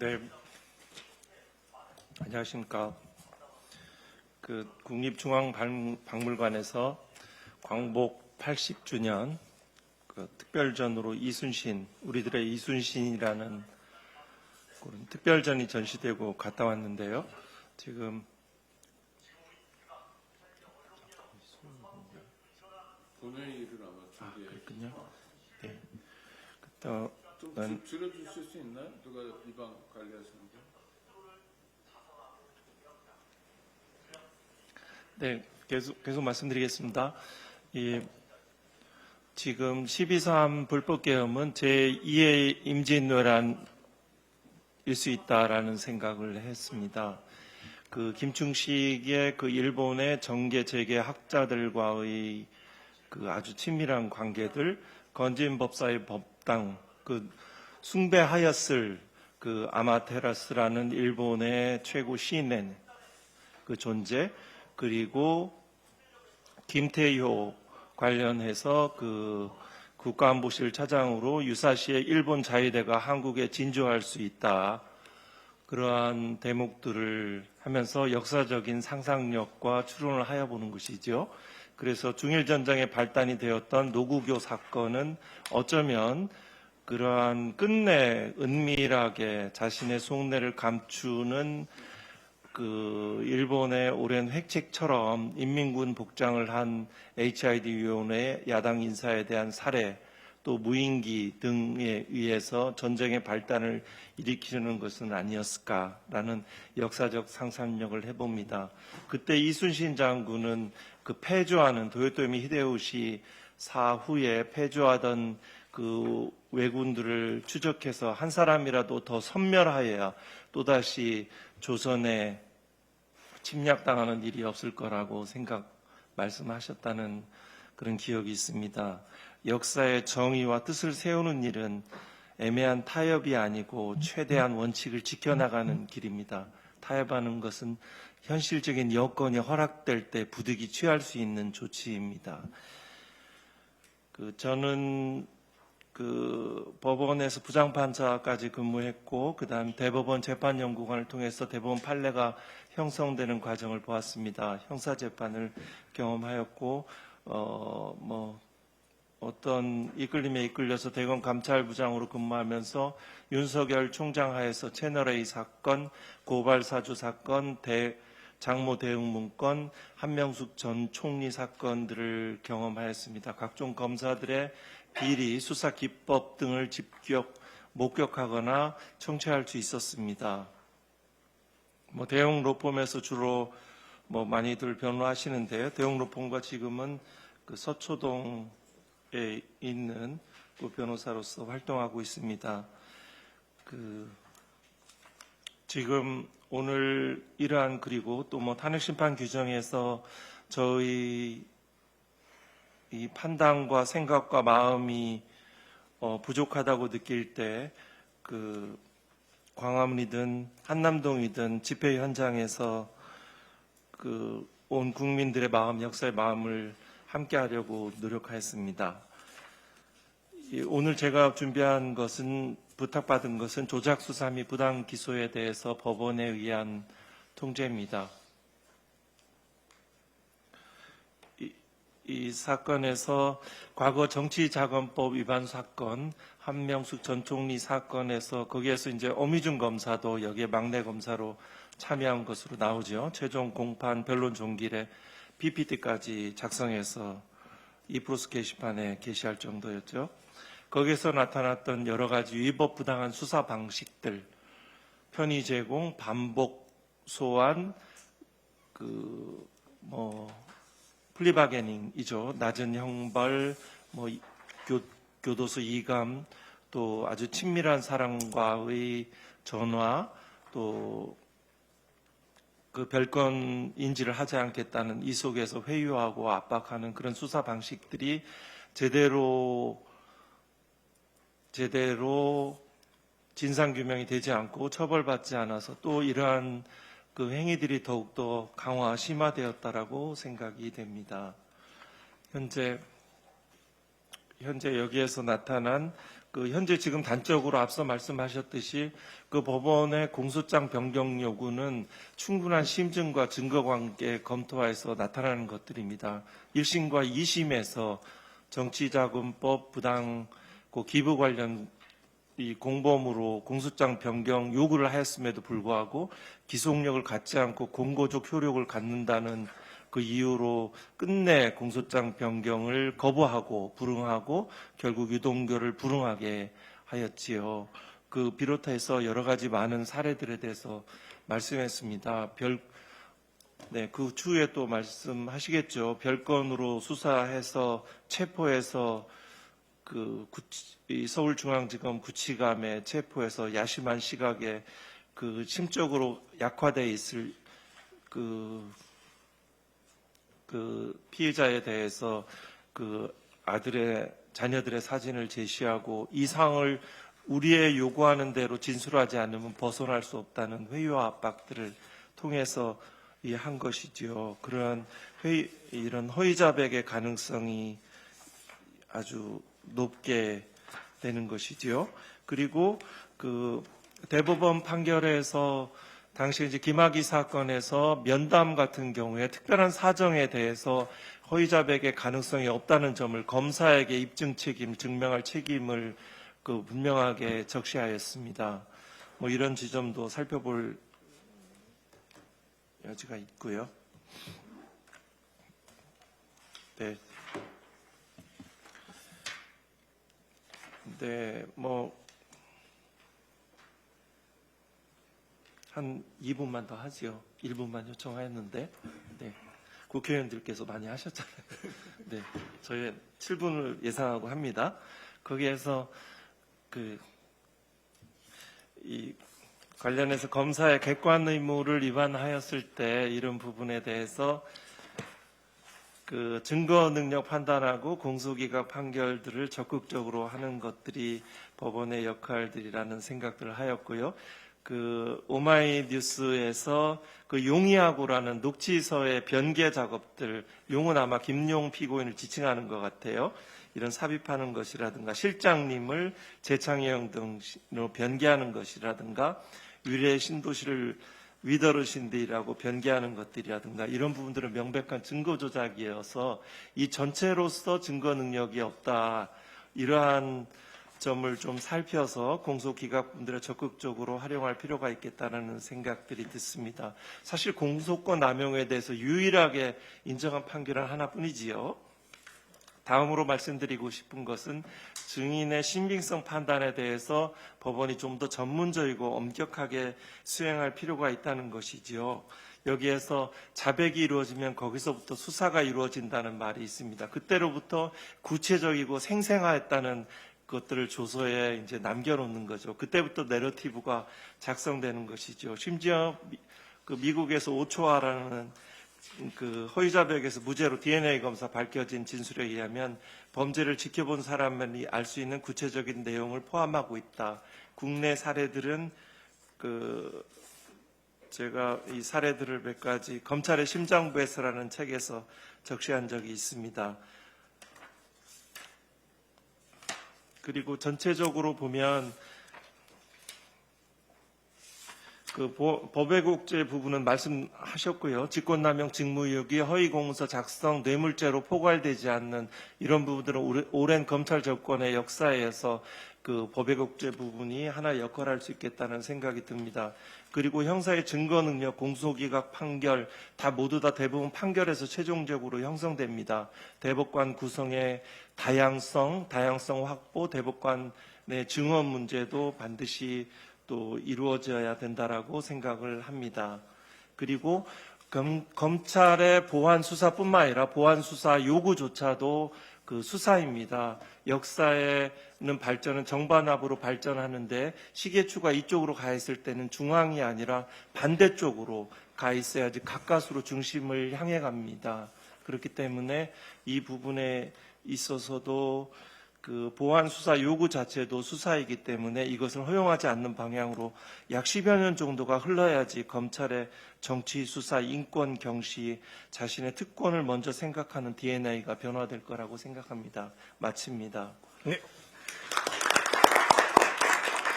네, 안녕하십니까. 국립중앙박물관에서 광복 80주년 특별전으로 이순신, 우리들의 이순신이라는 그런 특별전이 전시되고 갔다 왔는데요. 지금 본회의를 아마 그렇군요. 네. 좀 줄여주실 수 있나요? 누가 이 방 관리하시는지? 네, 계속 말씀드리겠습니다. 지금 12.3 불법계엄은 제2의 임진왜란일 수 있다라는 생각을 했습니다. 김충식의 일본의 정계 재계 학자들과의 아주 친밀한 관계들, 건진법사의 법당, 숭배하였을 아마테라스라는 일본의 최고 시인의 존재, 그리고 김태효 관련해서 국가안보실 차장으로 유사시에 일본 자위대가 한국에 진주할 수 있다. 그러한 대목들을 하면서 역사적인 상상력과 추론을 하여 보는 것이죠. 그래서 중일전쟁의 발단이 되었던 노구교 사건은 어쩌면 그러한 끝내 은밀하게 자신의 속내를 감추는 일본의 오랜 획책처럼 인민군 복장을 한 HID 위원회의 야당 인사에 대한 살해, 또 무인기 등에 의해서 전쟁의 발단을 일으키려는 것은 아니었을까라는 역사적 상상력을 해봅니다. 그때 이순신 장군은 패주하는 도요토미 히데요시 사후에 패주하던 왜군들을 추적해서 한 사람이라도 더 섬멸하여야 또다시 조선에 침략당하는 일이 없을 거라고 말씀하셨다는 그런 기억이 있습니다. 역사의 정의와 뜻을 세우는 일은 애매한 타협이 아니고 최대한 원칙을 지켜나가는 길입니다. 타협하는 것은 현실적인 여건이 허락될 때 부득이 취할 수 있는 조치입니다. 저는 법원에서 부장판사까지 근무했고, 그다음 대법원 재판연구관을 통해서 대법원 판례가 형성되는 과정을 보았습니다. 형사재판을 경험하였고, 어떤 이끌림에 이끌려서 대검 감찰부장으로 근무하면서 윤석열 총장 하에서 채널A 사건, 고발사주 사건, 장모 대응 문건, 한명숙 전 총리 사건들을 경험하였습니다. 각종 검사들의 비리, 수사 기법 등을 목격하거나 청취할 수 있었습니다. 대형 로펌에서 주로 많이들 변호하시는데요. 대형 로펌과 지금은 서초동에 있는 변호사로서 활동하고 있습니다. 지금 오늘 이러한 그리고 또 탄핵심판 규정에서 저희 이 판단과 생각과 마음이 부족하다고 느낄 때 광화문이든 한남동이든 집회 현장에서 온 국민들의 마음, 역사의 마음을 함께하려고 노력하였습니다. 오늘 제가 준비한 것은 부탁받은 것은 조작수사 및 부당 기소에 대해서 법원에 의한 통제입니다. 이 사건에서 과거 정치자금법 위반 사건, 한명숙 전 총리 사건에서 거기에서 이제 엄희준 검사도 여기에 막내 검사로 참여한 것으로 나오죠. 최종 공판 변론 종길에 PPT까지 작성해서 이프로스 게시판에 게시할 정도였죠. 거기에서 나타났던 여러 가지 위법 부당한 수사 방식들, 편의 제공, 반복 소환, 플리바게닝이죠. 낮은 형벌, 교도소 이감, 또 아주 친밀한 사람과의 전화, 또 별건 인지를 하지 않겠다는 이 속에서 회유하고 압박하는 그런 수사 방식들이 제대로 진상규명이 되지 않고 처벌받지 않아서 또 이러한 행위들이 더욱더 강화, 심화되었다라고 생각이 됩니다. 현재 여기에서 나타난 현재 지금 단적으로 앞서 말씀하셨듯이 그 법원의 공소장 변경 요구는 충분한 심증과 증거 관계 검토하여서 나타나는 것들입니다. 1심과 2심에서 정치자금법 부당 기부 관련 이 공범으로 공소장 변경 요구를 하였음에도 불구하고 기속력을 갖지 않고 공고적 효력을 갖는다는 그 이유로 끝내 공소장 변경을 거부하고 불응하고 결국 유동규를 불응하게 하였지요. 그 비롯해서 여러 가지 많은 사례들에 대해서 말씀했습니다. 그 추후에 또 말씀하시겠죠. 별건으로 수사해서 체포해서 이 서울중앙지검 구치감에 체포해서 야심한 시각에 심적으로 약화되어 있을 피해자에 대해서 자녀들의 사진을 제시하고 이 사항을 우리의 요구하는 대로 진술하지 않으면 벗어날 수 없다는 회유와 압박들을 통해서 한 것이지요. 그러한 이런 허위 자백의 가능성이 아주 높게 되는 것이지요. 그리고 대법원 판결에서 당시 이제 김학의 사건에서 면담 같은 경우에 특별한 사정에 대해서 허위 자백의 가능성이 없다는 점을 검사에게 입증 책임, 증명할 책임을 분명하게 적시하였습니다. 이런 지점도 살펴볼 여지가 있고요. 한 2분만 더 하지요. 1분만 요청하였는데, 국회의원들께서 많이 하셨잖아요. 저희 7분을 예상하고 합니다. 거기에서 이 관련해서 검사의 객관 의무를 위반하였을 때 이런 부분에 대해서 증거 능력 판단하고 공소기각 판결들을 적극적으로 하는 것들이 법원의 역할들이라는 생각들을 하였고요. 오마이뉴스에서 용의하고라는 녹취서의 변개 작업들, 용은 아마 김용 피고인을 지칭하는 것 같아요. 이런 삽입하는 것이라든가 실장님을 재창영 등으로 변개하는 것이라든가 위례 신도시를 위더르신디라고 변개하는 것들이라든가 이런 부분들은 명백한 증거 조작이어서 이 전체로서 증거 능력이 없다. 이러한 점을 좀 살펴서 공소기각분들을 적극적으로 활용할 필요가 있겠다는 생각들이 듭니다. 사실 공소권 남용에 대해서 유일하게 인정한 판결은 하나뿐이지요. 다음으로 말씀드리고 싶은 것은 증인의 신빙성 판단에 대해서 법원이 좀 더 전문적이고 엄격하게 수행할 필요가 있다는 것이지요. 여기에서 자백이 이루어지면 거기서부터 수사가 이루어진다는 말이 있습니다. 그때로부터 구체적이고 생생하였다는 것들을 조서에 이제 남겨놓는 거죠. 그때부터 내러티브가 작성되는 것이죠. 심지어 미국에서 오초아라는 허위 자백에서 무죄로 DNA 검사 밝혀진 진술에 의하면 범죄를 지켜본 사람만이 알 수 있는 구체적인 내용을 포함하고 있다. 국내 사례들은 제가 이 사례들을 몇 가지 검찰의 심장부에서라는 책에서 적시한 적이 있습니다. 그리고 전체적으로 보면 법외국제 부분은 말씀하셨고요. 직권남용 직무유기, 허위공문서 작성, 뇌물죄로 포괄되지 않는 이런 부분들은 오랜 검찰 정권의 역사에서 법외국제 부분이 하나 역할할 수 있겠다는 생각이 듭니다. 그리고 형사의 증거 능력, 공소기각 판결 모두 다 대부분 판결에서 최종적으로 형성됩니다. 대법관 구성의 다양성 확보, 대법관의 증언 문제도 반드시 또 이루어져야 된다라고 생각을 합니다. 그리고 검찰의 보안 수사뿐만 아니라 보안 수사 요구조차도 수사입니다. 역사에는 발전은 정반합으로 발전하는데 시계추가 이쪽으로 가 있을 때는 중앙이 아니라 반대쪽으로 가 있어야지 가까스로 중심을 향해 갑니다. 그렇기 때문에 이 부분에 있어서도 보안 수사 요구 자체도 수사이기 때문에 이것을 허용하지 않는 방향으로 약 10여 년 정도가 흘러야지 검찰의 정치, 수사, 인권 경시, 자신의 특권을 먼저 생각하는 DNA가 변화될 거라고 생각합니다. 마칩니다. 네.